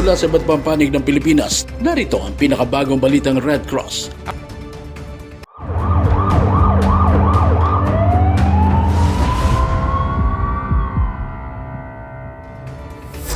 Mula sa iba't ibang panig ng Pilipinas, narito ang pinakabagong balitang Red Cross.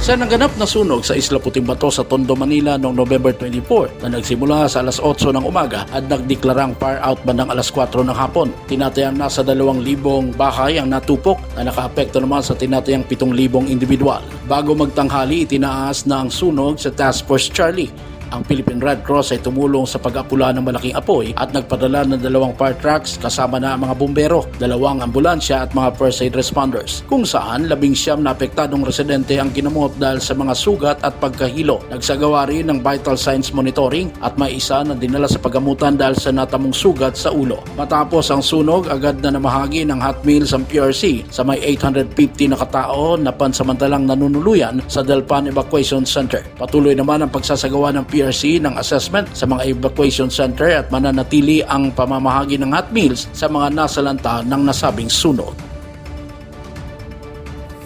Sa naganap na sunog sa Isla Puting Bato sa Tondo, Manila noong November 24 na nagsimula sa alas 8 ng umaga at nagdeklarang fire out bandang alas 4 ng hapon. Tinatayang nasa 2,000 bahay ang natupok na nakaapekto naman sa tinatayang 7,000 individual. Bago magtanghali, itinaas na ang sunog sa Task Force Charlie. Ang Philippine Red Cross ay tumulong sa pag-apula ng malaking apoy at nagpadala ng 2 fire trucks kasama na ang mga bumbero, 2 ambulansya at mga first aid responders, kung saan 19 na apektadong residente ang ginamot dahil sa mga sugat at pagkahilo. Nagsagawa rin ng vital signs monitoring at may isa na dinala sa paggamutan dahil sa natamong sugat sa ulo. Matapos ang sunog, agad na namahagi ng hot meals ang PRC sa may 850 na katao na pansamantalang nanunuluyan sa Delpan Evacuation Center. Patuloy naman ang pagsasagawa ng PRC ng assessment sa mga evacuation center at mananatili ang pamamahagi ng hot meals sa mga nasalanta ng nasabing sunog.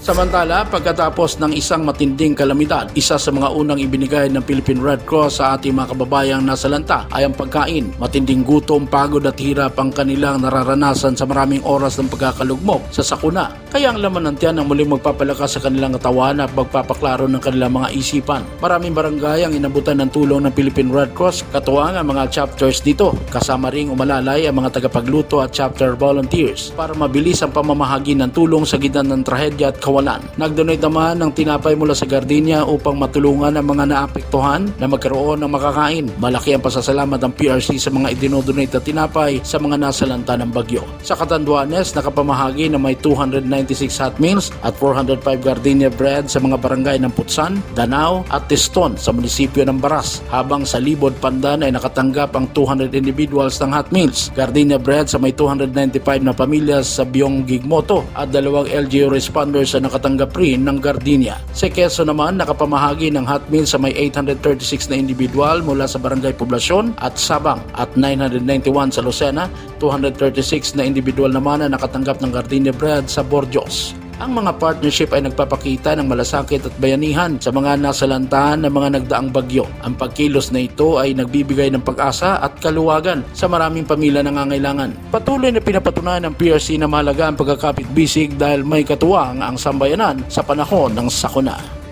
Samantala, pagkatapos ng isang matinding kalamidad, isa sa mga unang ibinigay ng Philippine Red Cross sa ating mga kababayang nasalanta ay ang pagkain. Matinding gutom, pagod at hirap ang kanilang nararanasan sa maraming oras ng pagkakalugmok sa sakuna. Kaya ang laman ng tiyan ang muling magpapalakas sa kanilang katawan at magpapaklaro ng kanilang mga isipan. Maraming barangay ang inabutan ng tulong ng Philippine Red Cross, katuwang ang mga chapters dito. Kasama ring umalalay ang mga tagapagluto at chapter volunteers para mabilis ang pamamahagi ng tulong sa gitna ng trahedya at kawalan. Nag-donate naman ng tinapay mula sa Gardenia upang matulungan ang mga naapektuhan na magkaroon ng makakain. Malaki ang pasasalamat ng PRC sa mga idinodonate na tinapay sa mga nasalanta ng bagyo. Sa Catanduanes, nakapamahagi na may 296 hot meals at 405 Gardenia bread sa mga barangay ng Putsan, Danao at Tiston sa munisipyo ng Baras. Habang sa Libod, Pandan ay nakatanggap ang 200 individuals ng hot meals, Gardenia bread sa may 295 na pamilya sa Biong Gigmoto at 2 LGU responders sa nakatanggap rin ng Gardenia. Sa Quezon naman, nakapamahagi ng hot meal sa may 836 na individual mula sa Barangay Poblasyon at Sabang at 991 sa Lucena, 236 na individual naman na nakatanggap ng Gardenia bread sa Borjos. Ang mga partnership ay nagpapakita ng malasakit at bayanihan sa mga nasalantahan ng mga nagdaang bagyo. Ang pagkilos na ito ay nagbibigay ng pag-asa at kaluwagan sa maraming pamilya na nangangailangan. Patuloy na pinapatunayan ng PRC na mahalaga ang pagkakapit-bisig dahil may katuwang ang sambayanan sa panahon ng sakuna.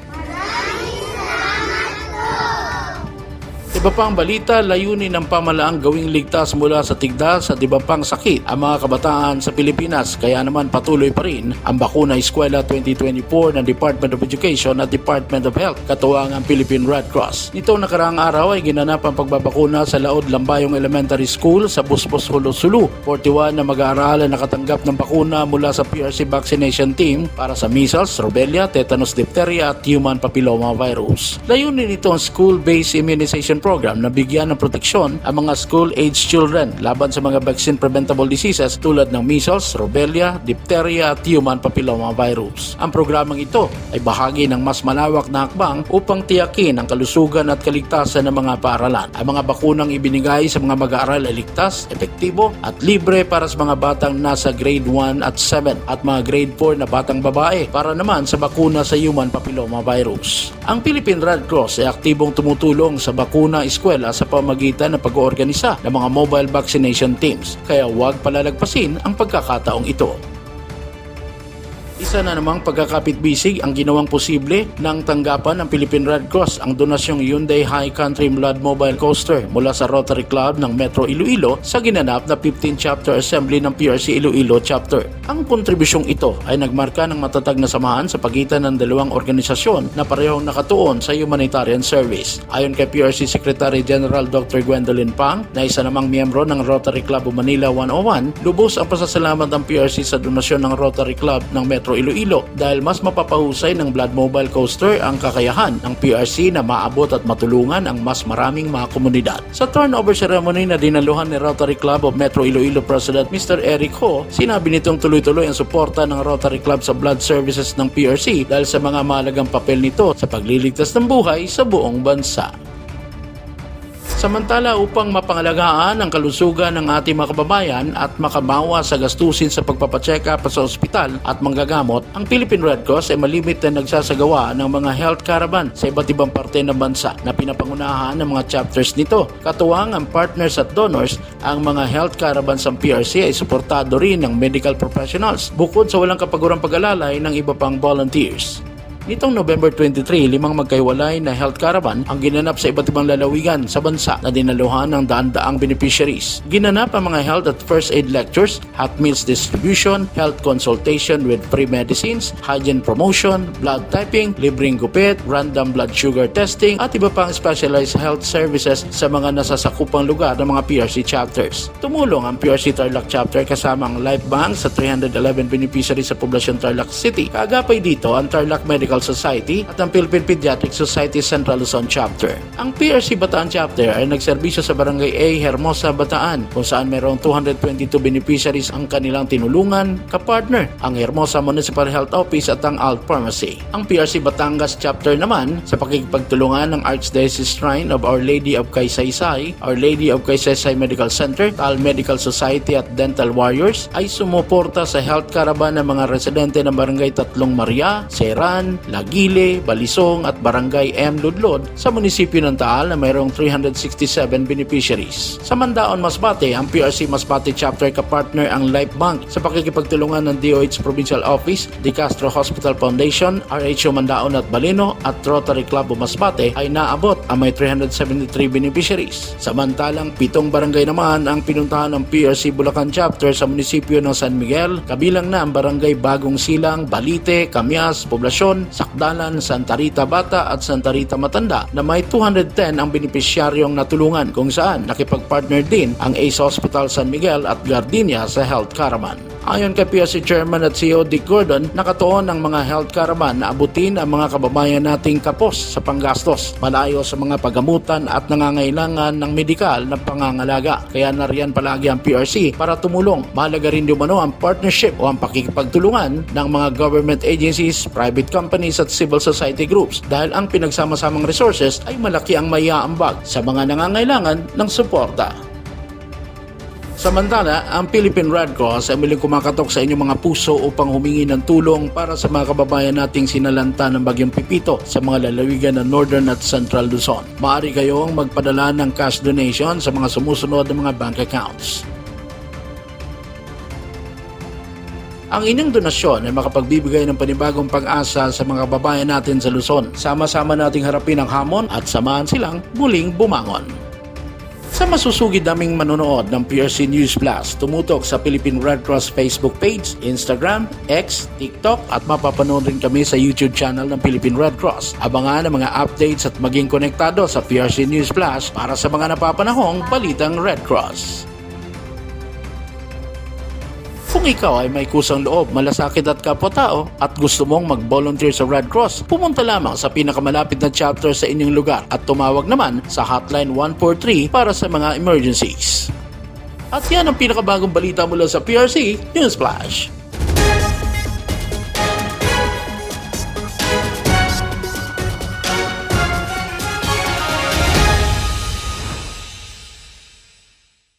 Iba pang balita, layunin ng pamalaang gawing ligtas mula sa tigdas at iba pang sakit ang mga kabataan sa Pilipinas. Kaya naman patuloy pa rin ang Bakuna Eskwela 2024 ng Department of Education at Department of Health, katuwang ang Philippine Red Cross. Nitong nakaraang araw ay ginanap ang pagbabakuna sa Laod Lambayong Elementary School sa Buspos, Hulo-Sulu. 41 na mag-aaral nakatanggap ng bakuna mula sa PRC vaccination team para sa measles, rubella, tetanus, diphtheria at human papilloma virus. Layunin nito ang school-based immunization program na bigyan ng proteksyon ang mga school-age children laban sa mga vaccine-preventable diseases tulad ng measles, rubella, diphtheria at human papilloma virus. Ang programang ito ay bahagi ng mas malawak na hakbang upang tiyakin ang kalusugan at kaligtasan ng mga paaralan. Ang mga bakunang ibinigay sa mga mag-aaral ay ligtas, epektibo at libre para sa mga batang nasa grade 1 at 7 at mga grade 4 na batang babae para naman sa bakuna sa human papilloma virus. Ang Philippine Red Cross ay aktibong tumutulong sa bakuna eskwela sa pamamagitan ng pag-oorganisa ng mga mobile vaccination teams, kaya huwag palalagpasin ang pagkakataong ito. Isa na namang pagkakapit-bisig ang ginawang posible ng tanggapan ng Philippine Red Cross ang donasyong Hyundai High Country Blood Mobile Coaster mula sa Rotary Club ng Metro Iloilo sa ginanap na 15th Chapter Assembly ng PRC Iloilo Chapter. Ang kontribusyong ito ay nagmarka ng matatag na samahan sa pagitan ng dalawang organisasyon na parehong nakatuon sa humanitarian service. Ayon kay PRC Secretary General Dr. Gwendolyn Pang, na isa namang miyembro ng Rotary Club of Manila 101, lubos ang pasasalamat ng PRC sa donasyon ng Rotary Club ng Metro Iloilo dahil mas mapapahusay ng Blood Mobile Coaster ang kakayahan ng PRC na maabot at matulungan ang mas maraming mga komunidad. Sa turnover ceremony na dinaluhan ni Rotary Club of Metro Iloilo President Mr. Eric Ho, sinabi nitong tuloy-tuloy ang suporta ng Rotary Club sa blood services ng PRC dahil sa mga mahalagang papel nito sa pagliligtas ng buhay sa buong bansa. Samantala, upang mapangalagaan ang kalusugan ng ating mga kababayan at makabawas sa gastusin sa pagpapacheck up sa ospital at manggagamot, ang Philippine Red Cross ay malimit na nagsasagawa ng mga health caravan sa iba't ibang parte ng bansa na pinapangunahan ng mga chapters nito. Katuwang ang partners at donors, ang mga health caravans ng PRC ay suportado rin ng medical professionals bukod sa walang kapagurang pag-alalay ng iba pang volunteers. Nitong November 23, 5 magkaiwalay na health caravan ang ginanap sa iba't ibang lalawigan sa bansa na dinaluhan ng daan-daang beneficiaries. Ginanap ang mga health at first aid lectures, hot meals distribution, health consultation with free medicines, hygiene promotion, blood typing, libreng gupit, random blood sugar testing at iba pang specialized health services sa mga nasasakupang lugar ng mga PRC chapters. Tumulong ang PRC Tarlac chapter kasama ang Life Bank sa 311 beneficiaries sa poblasyon Tarlac City. Kaagapay dito ang Tarlac Medical Society at ang Philippine Pediatric Society Central Luzon Chapter. Ang PRC Bataan Chapter ay nagserbisyo sa Barangay A, Hermosa, Bataan kung saan mayroong 222 beneficiaries ang kanilang tinulungan, kapartner ang Hermosa Municipal Health Office at ang Alt Pharmacy. Ang PRC Batangas Chapter naman sa pakikipagtulungan ng Archdiocese Shrine of Our Lady of Kaysaysay, Our Lady of Kaysaysay Medical Center, Tal Medical Society at Dental Warriors ay sumuporta sa health caravan ng mga residente ng Barangay Tatlong Maria, Seran, Lagile, Balisong at Barangay M. Ludlod sa munisipyo ng Taal na mayroong 367 beneficiaries. Sa Mandaon, Masbate, ang PRC Masbate Chapter kapartner ang Life Bank sa pakikipagtulungan ng DOH Provincial Office, De Castro Hospital Foundation, RHO Mandaon at Balino at Rotary Club of Masbate ay naabot ang may 373 beneficiaries. Samantalang 7 barangay naman ang pinuntahan ng PRC Bulacan Chapter sa munisipyo ng San Miguel, kabilang na ang Barangay Bagong Silang, Balite, Camias, Poblasyon, Sakdalan, Santa Rita Bata at Santa Rita Matanda na may 210 ang benepisyaryong natulungan kung saan nakipag-partner din ang Ace Hospital San Miguel at Gardenia sa health caravan. Ayon kay PRC Chairman at CEO Dick Gordon, nakatuon ang mga health caravan na abutin ang mga kababayan nating kapos sa panggastos, malayo sa mga pagamutan at nangangailangan ng medikal na pangangalaga. Kaya nariyan palagi ang PRC para tumulong. Mahalaga rin dumano ang partnership o ang pakikipagtulungan ng mga government agencies, private companies at civil society groups dahil ang pinagsama-samang resources ay malaki ang maiaambag sa mga nangangailangan ng suporta. Samantala, ang Philippine Red Cross ay muling kumakatok sa inyong mga puso upang humingi ng tulong para sa mga kababayan nating sinalanta ng Bagyong Pipito sa mga lalawigan ng Northern at Central Luzon. Maaari kayong magpadala ng cash donation sa mga sumusunod na mga bank accounts. Ang inyong donasyon ay makapagbibigay ng panibagong pag-asa sa mga kababayan natin sa Luzon. Sama-sama nating harapin ang hamon at samahan silang muling bumangon. Sa masusugid naming manonood ng PRC News Plus, tumutok sa Philippine Red Cross Facebook page, Instagram, X, TikTok at mapapanood rin kami sa YouTube channel ng Philippine Red Cross. Abangan ang mga updates at maging konektado sa PRC News Plus para sa mga napapanahong balitang Red Cross. Kung ikaw ay may kusang loob, malasakit at kapwa-tao at gusto mong mag-volunteer sa Red Cross, pumunta lamang sa pinakamalapit na chapter sa inyong lugar at tumawag naman sa Hotline 143 para sa mga emergencies. At yan ang pinakabagong balita mula sa PRC Newsflash.